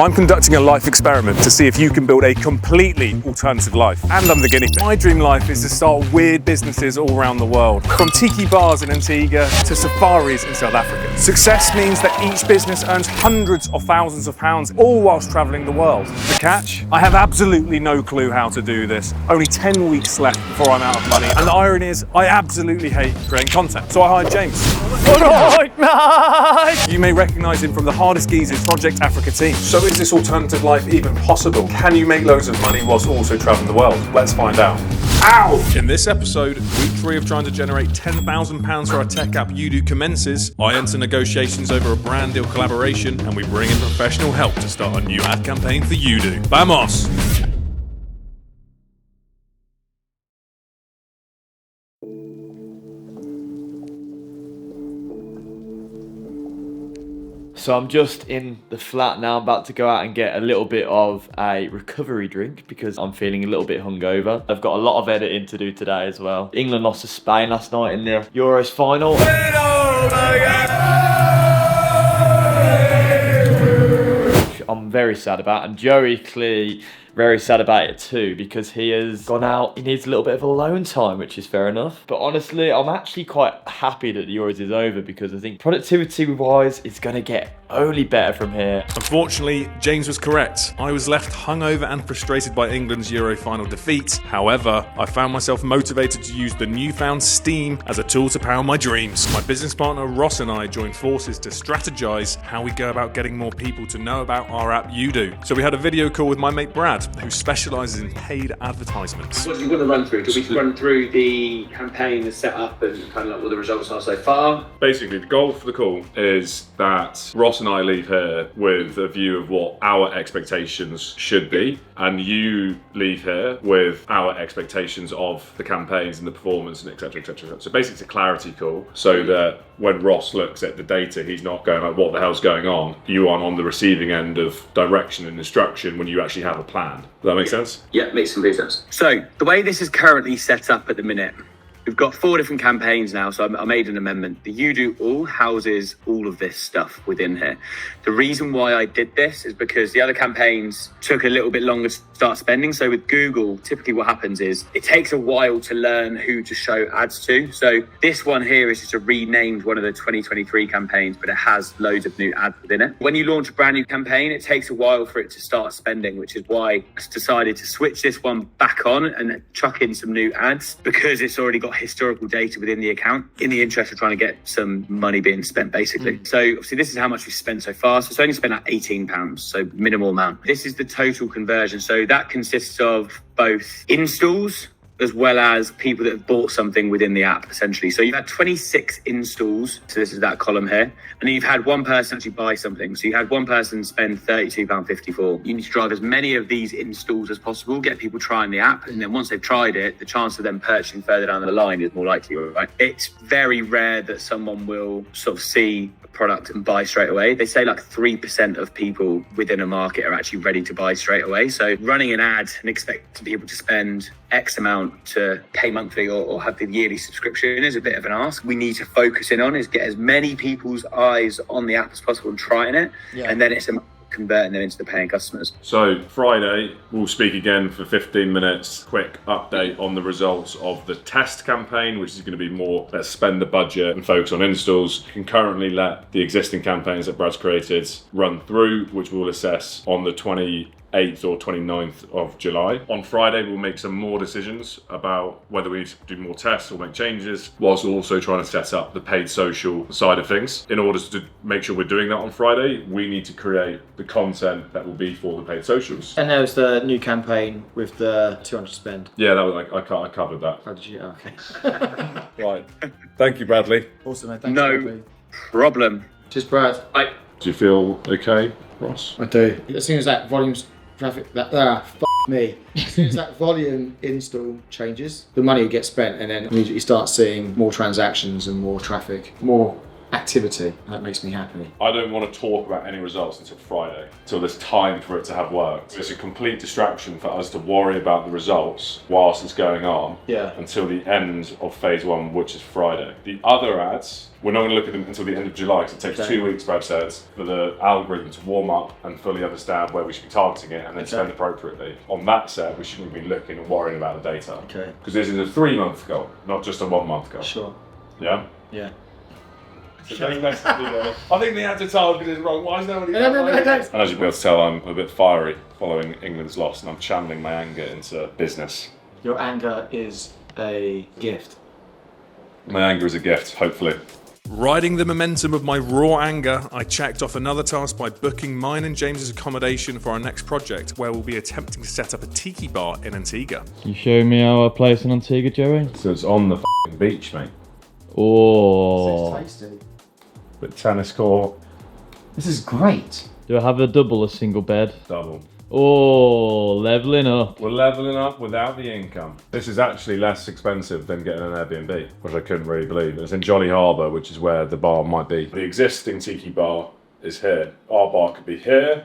I'm conducting a life experiment to see if you can build a completely alternative life. And I'm the guinea pig. My dream life is to start weird businesses all around the world. From tiki bars in Antigua to safaris in South Africa. Success means that each business earns hundreds of thousands of pounds, all whilst traveling the world. The catch? I have absolutely no clue how to do this. Only 10 weeks left before I'm out of money. And the irony is, I absolutely hate creating content. So I hired James. Alright, mate! You may recognise him from the Hardest Geezers Project Africa team. So is this alternative life even possible? Can you make loads of money whilst also travelling the world? Let's find out. Ow! In this episode, week 3 of trying to generate £10,000 for our tech app Udo commences. I enter negotiations over a brand deal collaboration, and we bring in professional help to start a new ad campaign for Udo. Vamos! So I'm just in the flat now. I'm about to go out and get a little bit of a recovery drink because I'm feeling a little bit hungover. I've got a lot of editing to do today as well. England lost to Spain last night in the Euros final. I'm very sad about, and Joey clearly very sad about it too, because he has gone out. He needs a little bit of alone time, which is fair enough. But honestly, I'm actually quite happy that the Euros is over because I think productivity-wise, it's going to get only better from here. Unfortunately, James was correct. I was left hungover and frustrated by England's Euro final defeat. However, I found myself motivated to use the newfound steam as a tool to power my dreams. My business partner Ross and I joined forces to strategize how we go about getting more people to know about our app Udo. So we had a video call with my mate Brad, who specialises in paid advertisements. What do you want to run through? Do we run through the campaign, the setup, and kind of like what the results are so far? Basically, the goal for the call is that Ross and I leave here with a view of what our expectations should be, and you leave here with our expectations of the campaigns and the performance and etc, etc. So basically it's a clarity call, so that when Ross looks at the data, he's not going like, what the hell's going on? You aren't on the receiving end of direction and instruction when you actually have a plan. Does that make sense? Yeah, makes complete sense. So the way this is currently set up at the minute, we've got 4 different campaigns now, so I made an amendment. The Udo all houses all of this stuff within here. The reason why I did this is because the other campaigns took a little bit longer to start spending. So with Google, typically what happens is it takes a while to learn who to show ads to. So this one here is just a renamed one of the 2023 campaigns, but it has loads of new ads within it. When you launch a brand new campaign, it takes a while for it to start spending, which is why I decided to switch this one back on and chuck in some new ads, because it's already got historical data within the account in the interest of trying to get some money being spent, basically. So obviously this is how much we spent so far. So it's only spent at £18, so minimal amount. This is the total conversion. So that consists of both installs as well as people that have bought something within the app, essentially. So you've had 26 installs, so this is that column here, and you've had one person actually buy something. So you had one person spend £32.54. You need to drive as many of these installs as possible, get people trying the app, and then once they've tried it, the chance of them purchasing further down the line is more likely, right? It's very rare that someone will sort of see a product and buy straight away. They say like 3% of people within a market are actually ready to buy straight away. So running an ad and expecting people to spend X amount to pay monthly or have the yearly subscription is a bit of an ask. We need to focus in on is get as many people's eyes on the app as possible and trying it, and then it's converting them into the paying customers. So Friday, we'll speak again for 15 minutes, quick update on the results of the test campaign, which is going to be more, let's spend the budget and focus on installs. Concurrently, let the existing campaigns that Brad's created run through, which we'll assess on the 28th or 29th of July. On Friday, we'll make some more decisions about whether we need to do more tests or make changes, whilst also trying to set up the paid social side of things. In order to make sure we're doing that on Friday, we need to create the content that will be for the paid socials. And there was the new campaign with the 200 spend. Yeah, that was I covered that. How did you? Oh, okay. Right. Thank you, Bradley. Awesome, mate. Thanks, No Bradley. problem. Cheers, Brad. Bye. Do you feel okay, Ross? I do. As soon as that volume's traffic, me. As soon as that volume install changes, the money will get spent, and then immediately start seeing more transactions and more traffic, more activity. That makes me happy. I don't want to talk about any results until Friday, until there's time for it to have worked. It's a complete distraction for us to worry about the results whilst it's going on until the end of phase 1, which is Friday. The other ads, we're not going to look at them until the end of July, because it takes 2 weeks, Brad says, for the algorithm to warm up and fully understand where we should be targeting it and then spend appropriately. On that set, we shouldn't be looking and worrying about the data. Okay. Because this is a 3-month goal, not just a 1-month goal. Sure. Yeah? Yeah. So don't mess with me. I think the ad to target is wrong. Why is nobody? No. And as you'll be able to tell, I'm a bit fiery following England's loss, and I'm channeling my anger into business. Your anger is a gift. My anger is a gift, hopefully. Riding the momentum of my raw anger, I checked off another task by booking mine and James's accommodation for our next project, where we'll be attempting to set up a tiki bar in Antigua. Can you show me our place in Antigua, Joey? So it's on the beach, mate. Oh. This is tasty. With tennis court, This is great. Do I have a double or single bed? double. Oh, leveling up. We're leveling up without the income. This is actually less expensive than getting an Airbnb, which I couldn't really believe. It's in Jolly Harbour, which is where the bar might be. The existing tiki bar is here. Our bar could be here,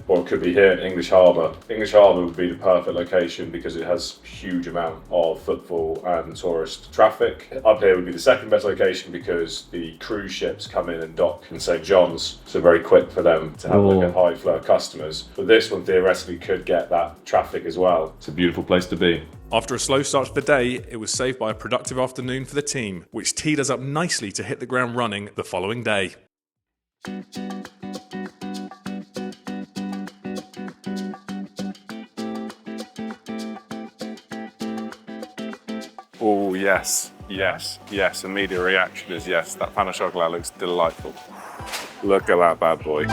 or it could be here in English Harbour. English Harbour would be the perfect location because it has huge amount of footfall and tourist traffic. Up here would be the second best location because the cruise ships come in and dock in St John's, so very quick for them to have like a high flow of customers. But this one theoretically could get that traffic as well. It's a beautiful place to be. After a slow start to the day, it was saved by a productive afternoon for the team, which teed us up nicely to hit the ground running the following day. Oh, yes. Immediate reaction is yes. That pan of chocolate looks delightful. Look at that bad boy.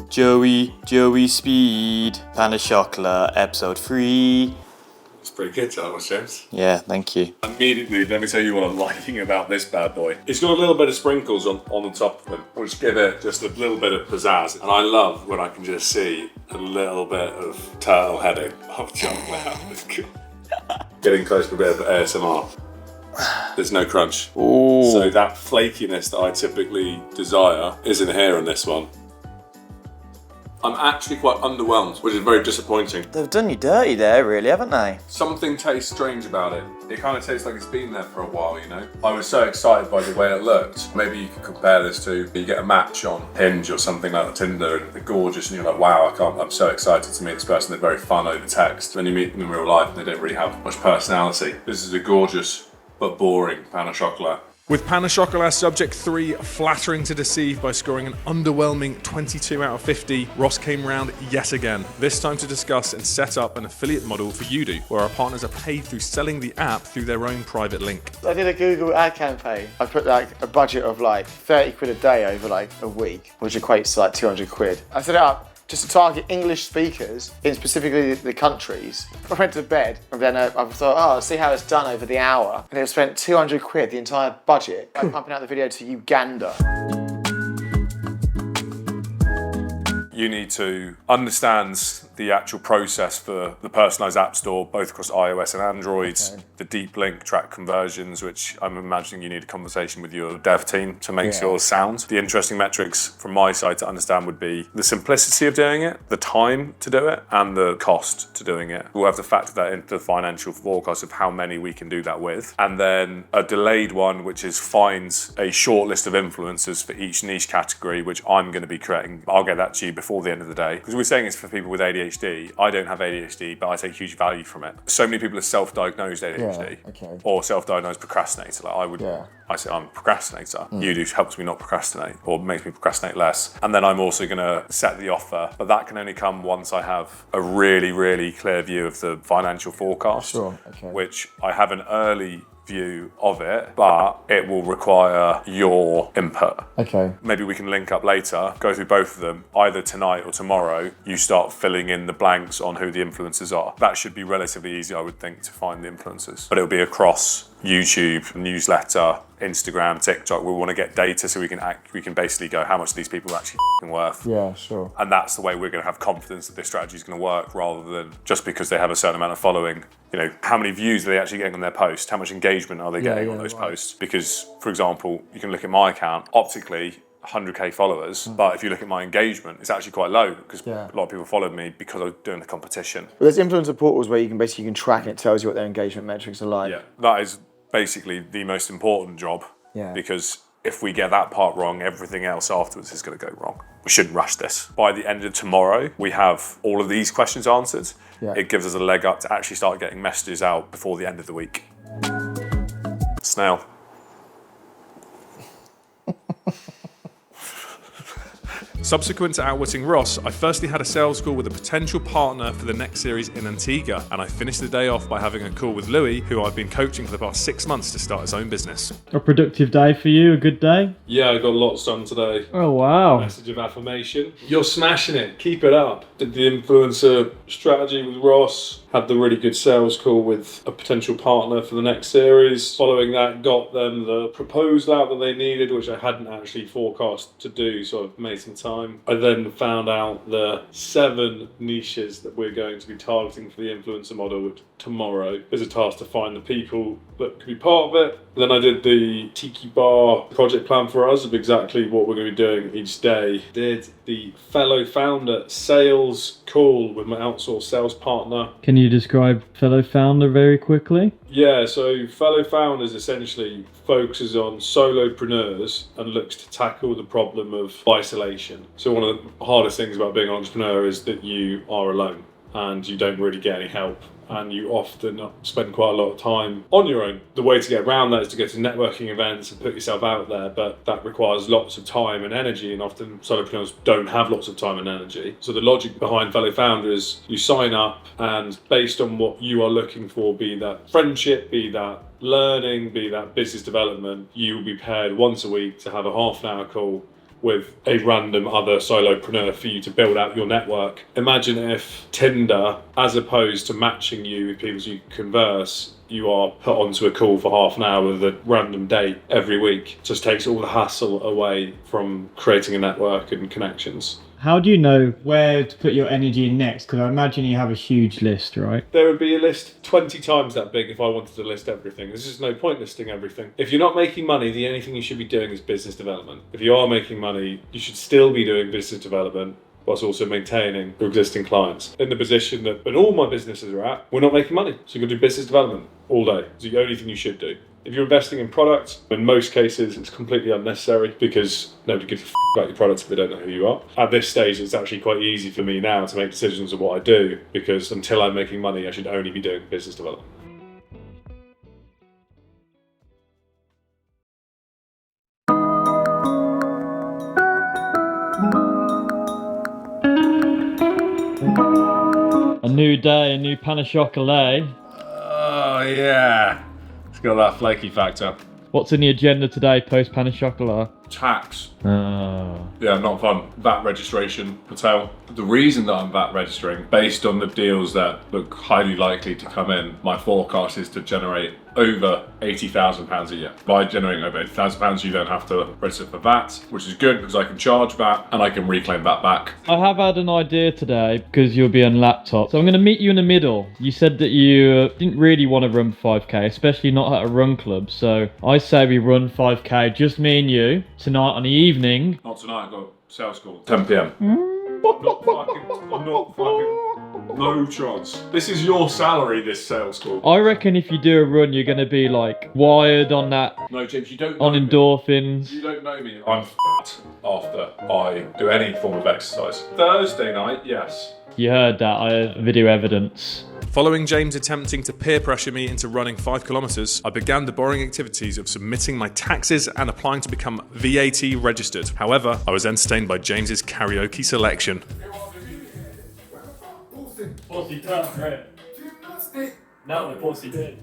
Joey Speed, Pan of Chocolate, episode 3. It's pretty good, James. Yeah, thank you. Immediately, let me tell you what I'm liking about this bad boy. It's got a little bit of sprinkles on the top of them, which give it just a little bit of pizzazz. And I love when I can just see a little bit of turtle heading of chocolate. Getting close to a bit of ASMR. There's no crunch. Ooh. So that flakiness that I typically desire isn't here on this one. I'm actually quite underwhelmed, which is very disappointing. They've done you dirty there, really, haven't they? Something tastes strange about it. It kind of tastes like it's been there for a while, you know? I was so excited by the way it looked. Maybe you could compare this to, you get a match on Hinge or something like Tinder and they're gorgeous and you're like, wow, I'm so excited to meet this person. They're very fun over text. Then you meet them in real life and they don't really have much personality. This is a gorgeous but boring pan of chocolate. With Pan of Chocolat Subject 3 flattering to deceive by scoring an underwhelming 22 out of 50, Ross came round yet again, this time to discuss and set up an affiliate model for Udoo, where our partners are paid through selling the app through their own private link. I did a Google ad campaign. I put like a budget of like 30 quid a day over like a week, which equates to like 200 quid. I set it up just to target English speakers in specifically the countries. I went to bed and then I thought, I'll see how it's done over the hour. And it spent 200 quid, the entire budget, like pumping out the video to Uganda. You need to understand the actual process for the personalised app store, both across iOS and Android, the deep link track conversions, which I'm imagining you need a conversation with your dev team to make yours sound. The interesting metrics from my side to understand would be the simplicity of doing it, the time to do it, and the cost to doing it. We'll have to factor that into the financial forecast of how many we can do that with. And then a delayed one, which is find a short list of influencers for each niche category, which I'm going to be creating. I'll get that to you before the end of the day. Because we're saying it's for people with ADHD. I don't have ADHD, but I take huge value from it. So many people are self-diagnosed ADHD or self-diagnosed procrastinator. Like I say I'm a procrastinator. Udoo helps me not procrastinate or makes me procrastinate less. And then I'm also going to set the offer, but that can only come once I have a really, really clear view of the financial forecast, which I have an early view of it, but it will require your input. Maybe we can link up later, go through both of them, either tonight or tomorrow. You start filling in the blanks on who the influencers are. That should be relatively easy, I would think, to find the influencers. But it'll be across YouTube, newsletter, Instagram, TikTok. We want to get data so we can basically go, how much are these people actually worth? Yeah, sure. And that's the way we're going to have confidence that this strategy is going to work, rather than just because they have a certain amount of following. You know, how many views are they actually getting on their post? How much engagement are they getting on those posts? Because, for example, you can look at my account, optically 100k followers, but if you look at my engagement, it's actually quite low, because a lot of people followed me because I was doing the competition. Well, there's influencer portals where you can track it. It tells you what their engagement metrics are like. Yeah, that is basically the most important job, because if we get that part wrong, everything else afterwards is going to go wrong. We shouldn't rush this. By the end of tomorrow, we have all of these questions answered. It gives us a leg up to actually start getting messages out before the end of the week. Snail. Subsequent to outwitting Ross, I firstly had a sales call with a potential partner for the next series in Antigua, and I finished the day off by having a call with Louis, who I've been coaching for the past 6 months to start his own business. A productive day for you, a good day? Yeah, I got lots done today. Oh, wow. Message of affirmation. You're smashing it. Keep it up. Did the influencer strategy with Ross. Had the really good sales call with a potential partner for the next series. Following that, got them the proposal out that they needed, which I hadn't actually forecast to do, so I've made some time. I then found out the 7 niches that we're going to be targeting for the influencer model tomorrow. There's a task to find the people that could be part of it. Then I did the Tiki Bar project plan for us of exactly what we're going to be doing each day. Did the fellow founder sales call with my outsourced sales partner. Can you describe fellow founder very quickly? Yeah, so fellow founders essentially focuses on solopreneurs and looks to tackle the problem of isolation. So one of the hardest things about being an entrepreneur is that you are alone and you don't really get any help, and you often spend quite a lot of time on your own. The way to get around that is to go to networking events and put yourself out there, but that requires lots of time and energy, and often solopreneurs don't have lots of time and energy. So the logic behind fellow founders, you sign up, and based on what you are looking for, be that friendship, be that learning, be that business development, you will be paired once a week to have a half-an-hour call with a random other solopreneur for you to build out your network. Imagine if Tinder, as opposed to matching you with people you converse, you are put onto a call for half an hour with a random date every week. Just takes all the hassle away from creating a network and connections. How do you know where to put your energy in next? Because I imagine you have a huge list, right? There would be a list 20 times that big if I wanted to list everything. There's just no point listing everything. If you're not making money, the only thing you should be doing is business development. If you are making money, you should still be doing business development whilst also maintaining your existing clients. In the position that when all my businesses are at, we're not making money. So you're going to do business development all day. It's the only thing you should do. If you're investing in products, in most cases it's completely unnecessary because nobody gives a f*** about your products if they don't know who you are. At this stage, it's actually quite easy for me now to make decisions of what I do, because until I'm making money, I should only be doing business development. A new day, a new pan of chocolat. Oh yeah, it's got that flaky factor. What's in the agenda today post pan of chocolat? Tax. Oh. Yeah, not fun. VAT registration, Patel. The reason that I'm VAT registering, based on the deals that look highly likely to come in, my forecast is to generate over £80,000 a year. By generating over £80,000, you don't have to register for VAT, which is good because I can charge VAT and I can reclaim that back. I have had an idea today because you'll be on laptop. So I'm going to meet you in the middle. You said that you didn't really want to run 5k, especially not at a run club. So I say we run 5k, just me and you, tonight on the evening. Not tonight, I've got sales call, 10 p.m. I'm not fucking, no chance. This is your salary, this sales call. I reckon if you do a run, you're going to be like wired on that. No, James, you don't know on endorphins. Me. You don't know me. I'm f***ed after I do any form of exercise. Thursday night, yes. You heard that, I have video evidence. Following James attempting to peer pressure me into running 5 kilometres, I began the boring activities of submitting my taxes and applying to become VAT registered. However, I was entertained by James's karaoke selection. No, of course he did.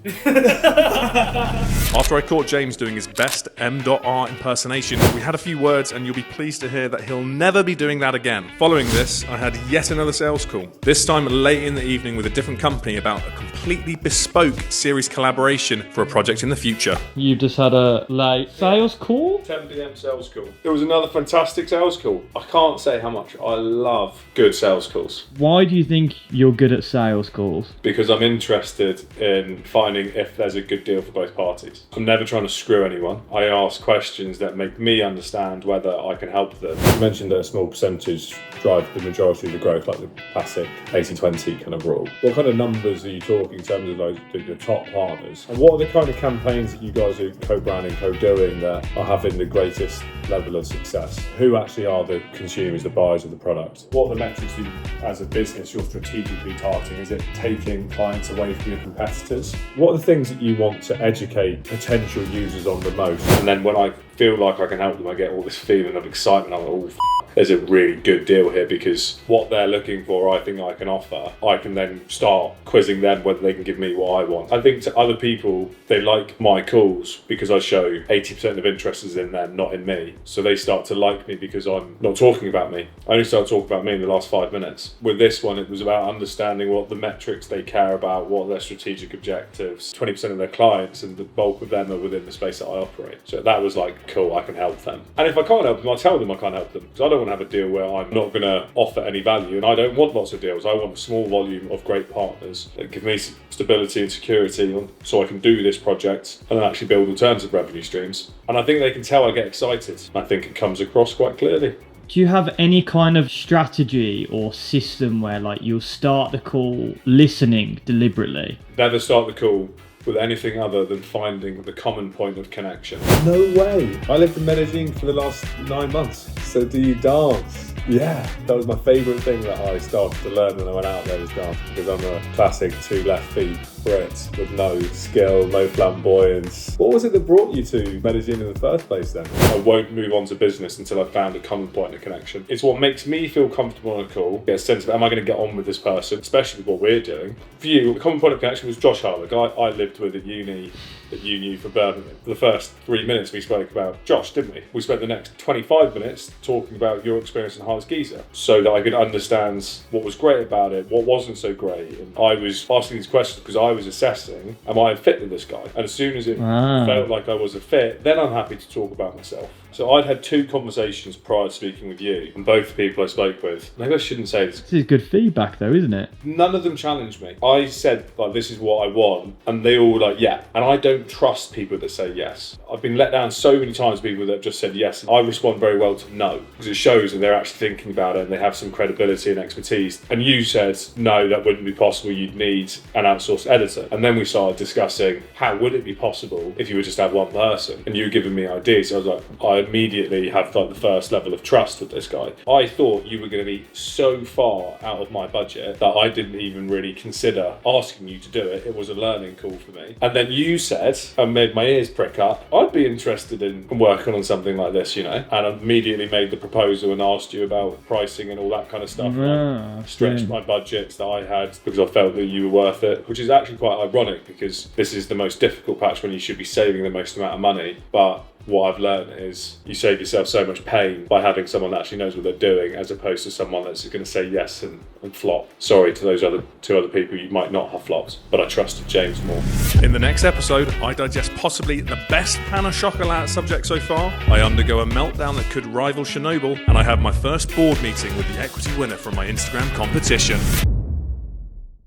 After I caught James doing his best M.R impersonation, we had a few words, and you'll be pleased to hear that he'll never be doing that again. Following this, I had yet another sales call, this time late in the evening with a different company about a completely bespoke series collaboration for a project in the future. You just had a late sales call? 10 p.m. sales call. It was another fantastic sales call. I can't say how much I love good sales calls. Why do you think you're good at sales calls? Because I'm interested in finding if there's a good deal for both parties. I'm never trying to screw anyone. I ask questions that make me understand whether I can help them. You mentioned that a small percentage drive the majority of the growth, like the classic 80-20 kind of rule. What kind of numbers are you talking in terms of those your top partners? And what are the kind of campaigns that you guys are co-branding, co-doing that are having the greatest level of success? Who actually are the consumers, the buyers of the product? What are the metrics you, as a business, you're strategically targeting? Is it taking clients away from your competitors? What are the things that you want to educate potential users on the most? And then when I feel like I can help them, I get all this feeling of excitement. I'm like, there's a really good deal here, because what they're looking for, I think I can offer. I can then start quizzing them whether they can give me what I want. I think to other people, they like my calls because I show 80% of interest is in them, not in me. So they start to like me because I'm not talking about me. I only started talking about me in the last 5 minutes. With this one, it was about understanding what the metrics they care about, what are their strategic objectives. 20% of their clients, and the bulk of them are within the space that I operate. So that was like, cool, I can help them. And if I can't help them, I tell them I can't help them, because I don't want to have a deal where I'm not going to offer any value, and I don't want lots of deals. I want a small volume of great partners that give me stability and security so I can do this project and then actually build alternative revenue streams. And I think they can tell I get excited. I think it comes across quite clearly. Do you have any kind of strategy or system where like you'll start the call listening deliberately? Never start the call with anything other than finding the common point of connection. No way. I lived in Medellin for the last 9 months. So do you dance? Yeah, that was my favourite thing that I started to learn when I went out there, was dance, because I'm a classic 2 left feet Brit with no skill, no flamboyance. What was it that brought you to Medellin in the first place then? I won't move on to business until I've found a common point of connection. It's what makes me feel comfortable on a call, get a sense of, am I going to get on with this person, especially with what we're doing. For you, the common point of connection was Josh Harlow, the guy I lived with at uni, that you knew from Birmingham. For the first 3 minutes we spoke about Josh, didn't we? We spent the next 25 minutes talking about your experience in Harlow's Geezer, so that I could understand what was great about it, what wasn't so great. And I was asking these questions because I was assessing, am I a fit with this guy? And as soon as it felt like I was a fit, then I'm happy to talk about myself. So I'd had 2 conversations prior to speaking with you, and both the people I spoke with, maybe I shouldn't say this. This is good feedback though, isn't it? None of them challenged me. I said, like, this is what I want, and they all were like, yeah. And I don't trust people that say yes. I've been let down so many times, people that just said yes. And I respond very well to no, because it shows that they're actually thinking about it and they have some credibility and expertise. And you said, no, that wouldn't be possible. You'd need an outsourced editor. And then we started discussing, how would it be possible if you would just have one person? And you were giving me ideas. So I was like, I immediately have like the first level of trust with this guy. I thought you were going to be so far out of my budget that I didn't even really consider asking you to do it. It was a learning call for me. And then you said, and made my ears prick up, I'd be interested in working on something like this, you know. And I immediately made the proposal and asked you about pricing and all that kind of stuff. And I stretched my budgets that I had because I felt that you were worth it, which is actually quite ironic because this is the most difficult patch when you should be saving the most amount of money. But what I've learned is you save yourself so much pain by having someone that actually knows what they're doing, as opposed to someone that's going to say yes and flop. Sorry to those 2 other people, you might not have flopped, but I trusted James more. In the next episode, I digest possibly the best pan au chocolat subject so far, I undergo a meltdown that could rival Chernobyl, and I have my first board meeting with the equity winner from my Instagram competition.